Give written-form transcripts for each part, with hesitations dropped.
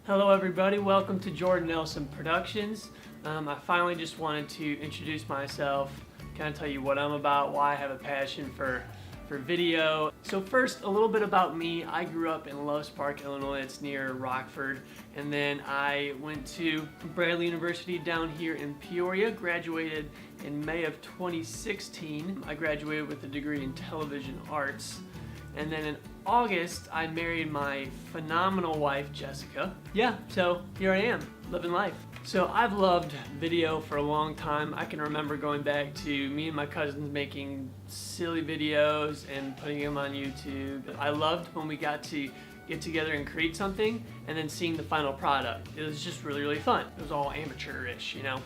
Hello everybody, welcome to Jordan Nelson Productions. I finally just wanted to introduce myself, kind of tell you what I'm about, why I have a passion for video. So first, a little bit about me. I grew up in Loves Park, Illinois. It's near Rockford. And then I went to Bradley University down here in Peoria, graduated in May of 2016. I graduated with a degree in television arts. And then in August, I married my phenomenal wife, Jessica. Yeah, so here I am, living life. So I've loved video for a long time. I can remember going back to me and my cousins making silly videos and putting them on YouTube. I loved when we got to get together and create something and then seeing the final product. It was just really, really fun. It was all amateurish, you know?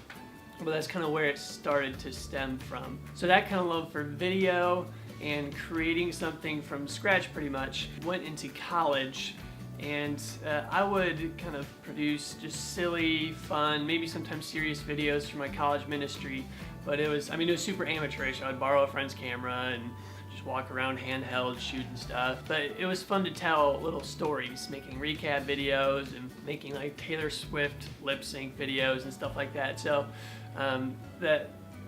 But that's kind of where it started to stem from. So that kind of love for video and creating something from scratch pretty much went into college, and I would kind of produce just silly, fun, maybe sometimes serious videos for my college ministry, but it was super amateurish. I would borrow a friend's camera and just walk around handheld shooting stuff, but it was fun to tell little stories, making recap videos and making like Taylor Swift lip sync videos and stuff like that. So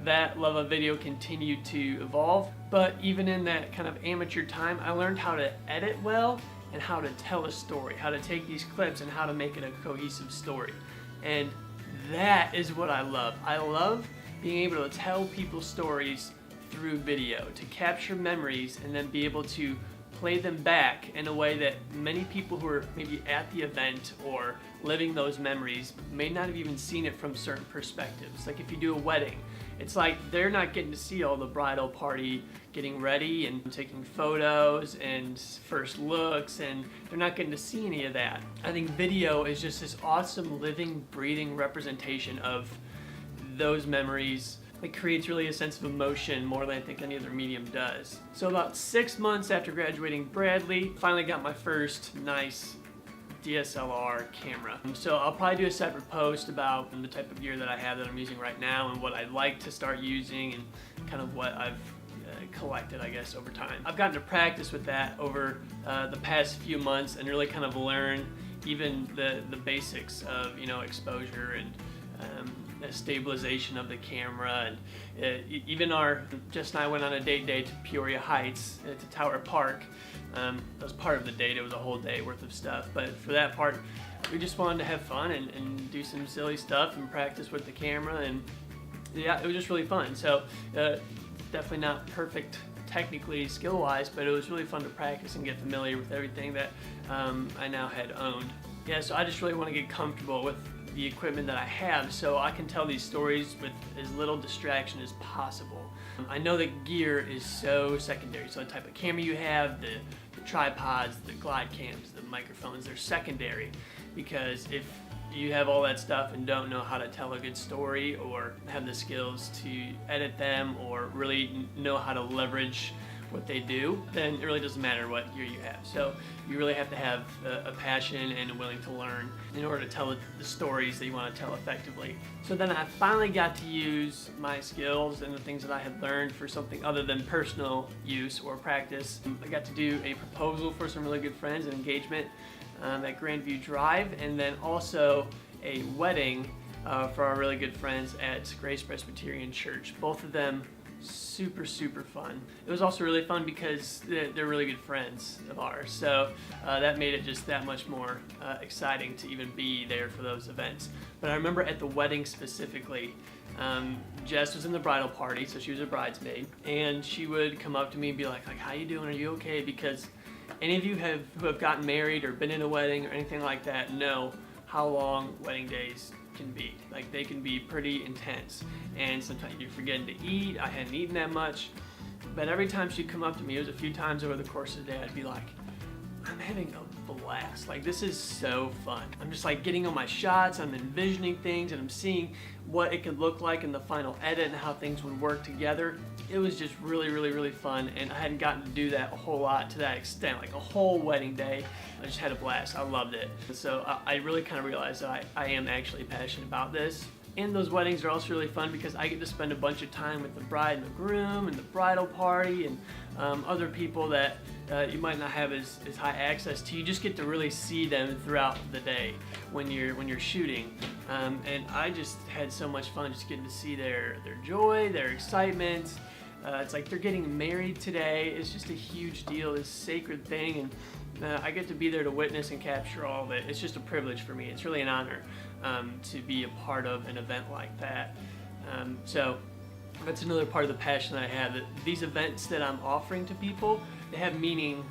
that love of video continued to evolve, but even in that kind of amateur time, I learned how to edit well and how to tell a story, how to take these clips and how to make it a cohesive story. And that is what I love. I love being able to tell people stories through video, to capture memories and then be able to play them back in a way that many people who are maybe at the event or living those memories may not have even seen it from certain perspectives. Like if you do a wedding, it's like they're not getting to see all the bridal party getting ready and taking photos and first looks, and they're not getting to see any of that. I think video is just this awesome living, breathing representation of those memories. It creates really a sense of emotion more than I think any other medium does. So about 6 months after graduating Bradley, finally got my first nice DSLR camera. So I'll probably do a separate post about the type of gear that I have that I'm using right now and what I'd like to start using and kind of what I've collected, I guess, over time. I've gotten to practice with that over the past few months and really kind of learn even the basics of, exposure and stabilization of the camera, and even Jess and I went on a date day to Peoria Heights, to Tower Park. That was part of the date. It was a whole day worth of stuff, but for that part we just wanted to have fun and do some silly stuff and practice with the camera, and yeah, it was just really fun. So definitely not perfect technically, skill-wise, but it was really fun to practice and get familiar with everything that I now had owned. Yeah, so I just really want to get comfortable with the equipment that I have so I can tell these stories with as little distraction as possible. I know that gear is so secondary, so the type of camera you have, the tripods, the glide cams, the microphones, they're secondary, because if you have all that stuff and don't know how to tell a good story or have the skills to edit them or really know how to leverage what they do, then it really doesn't matter what gear you have. So you really have to have a passion and a willing to learn in order to tell the stories that you want to tell effectively. So then I finally got to use my skills and the things that I had learned for something other than personal use or practice. I got to do a proposal for some really good friends, an engagement at Grandview Drive, and then also a wedding for our really good friends at Grace Presbyterian Church. Both of them super fun. It was also really fun because they're really good friends of ours, so that made it just that much more exciting to even be there for those events. But I remember at the wedding specifically, Jess was in the bridal party, so she was a bridesmaid, and she would come up to me and be like, how you doing, are you okay? Because any of you who have gotten married or been in a wedding or anything like that know how long wedding days can be. Like, they can be pretty intense, and sometimes you're forgetting to eat. I hadn't eaten that much, but every time she'd come up to me, it was a few times over the course of the day, I'd be like, I'm having a blast. Like, this is so fun. I'm just like getting all my shots, I'm envisioning things, and I'm seeing what it could look like in the final edit and how things would work together. It was just really fun, and I hadn't gotten to do that a whole lot to that extent, like a whole wedding day. I just had a blast. I loved it. So I really kind of realized that I am actually passionate about this. And those weddings are also really fun because I get to spend a bunch of time with the bride and the groom and the bridal party and other people that you might not have as high access to. You just get to really see them throughout the day when you're shooting. And I just had so much fun just getting to see their joy, their excitement. It's like they're getting married today. It's just a huge deal, this sacred thing, and I get to be there to witness and capture all of it. It's just a privilege for me. It's really an honor to be a part of an event like that. So that's another part of the passion that I have. That these events that I'm offering to people, they have meaning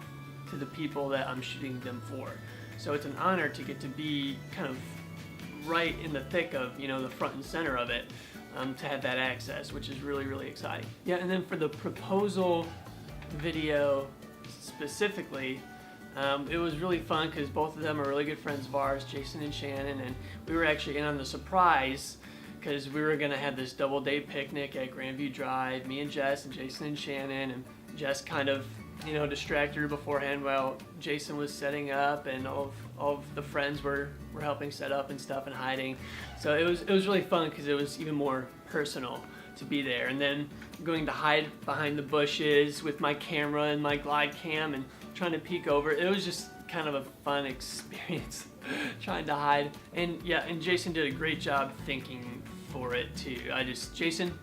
to the people that I'm shooting them for. So it's an honor to get to be kind of right in the thick of, the front and center of it, to have that access, which is really, really exciting. Yeah, and then for the proposal video specifically, it was really fun because both of them are really good friends of ours, Jason and Shannon, and we were actually in on the surprise because we were gonna have this double day picnic at Grandview Drive, me and Jess and Jason and Shannon, and Jess kind of, distracted her beforehand while Jason was setting up, and all of the friends were helping set up and stuff and hiding. So it was really fun because it was even more personal to be there. And then going to hide behind the bushes with my camera and my glide cam and trying to peek over. It was just kind of a fun experience trying to hide. And yeah, and Jason did a great job thinking for it too. Jason,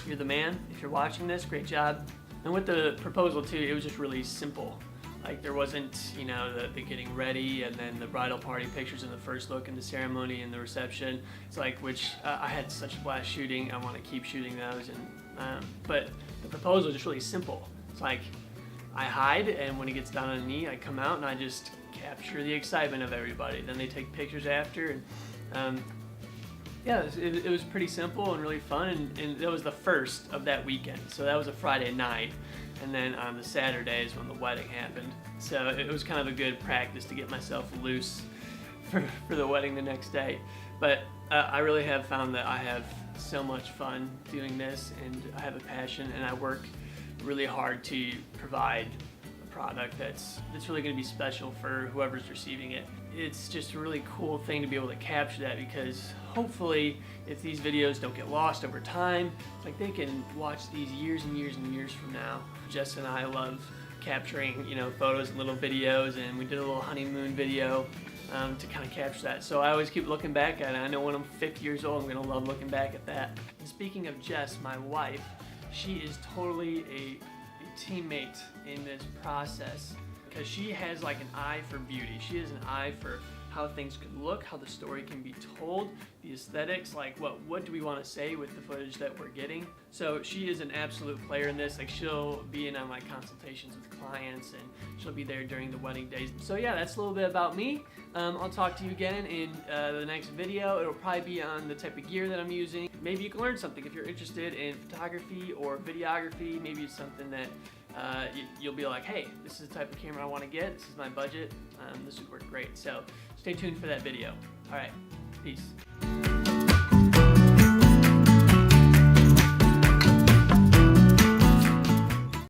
you're the man. If you're watching this, great job. And with the proposal too, it was just really simple. Like there wasn't, the getting ready and then the bridal party pictures and the first look and the ceremony and the reception. It's like, which I had such a blast shooting. I want to keep shooting those. And but the proposal is just really simple. It's like I hide, and when he gets down on a knee, I come out and I just capture the excitement of everybody. Then they take pictures after, and yeah, it was pretty simple and really fun, and it was the first of that weekend. So that was a Friday night, and then on the Saturday is when the wedding happened. So it was kind of a good practice to get myself loose for the wedding the next day. But I really have found that I have so much fun doing this, and I have a passion, and I work really hard to provide a product that's really going to be special for whoever's receiving it. It's just a really cool thing to be able to capture that, because hopefully if these videos don't get lost over time, it's like they can watch these years and years and years from now. Jess and I love capturing, photos and little videos, and we did a little honeymoon video to kind of capture that. So I always keep looking back at it. I know when I'm 50 years old, I'm gonna love looking back at that. And speaking of Jess, my wife, she is totally a teammate in this process, because she has like an eye for beauty. She has an eye for how things could look, how the story can be told, the aesthetics, like what do we want to say with the footage that we're getting. So she is an absolute player in this. Like she'll be in on my consultations with clients, and she'll be there during the wedding days. So yeah, that's a little bit about me. I'll talk to you again in the next video. It'll probably be on the type of gear that I'm using. Maybe you can learn something if you're interested in photography or videography. Maybe it's something that you'll be like, hey, this is the type of camera I want to get. This is my budget. This would work great. So stay tuned for that video. All right, peace.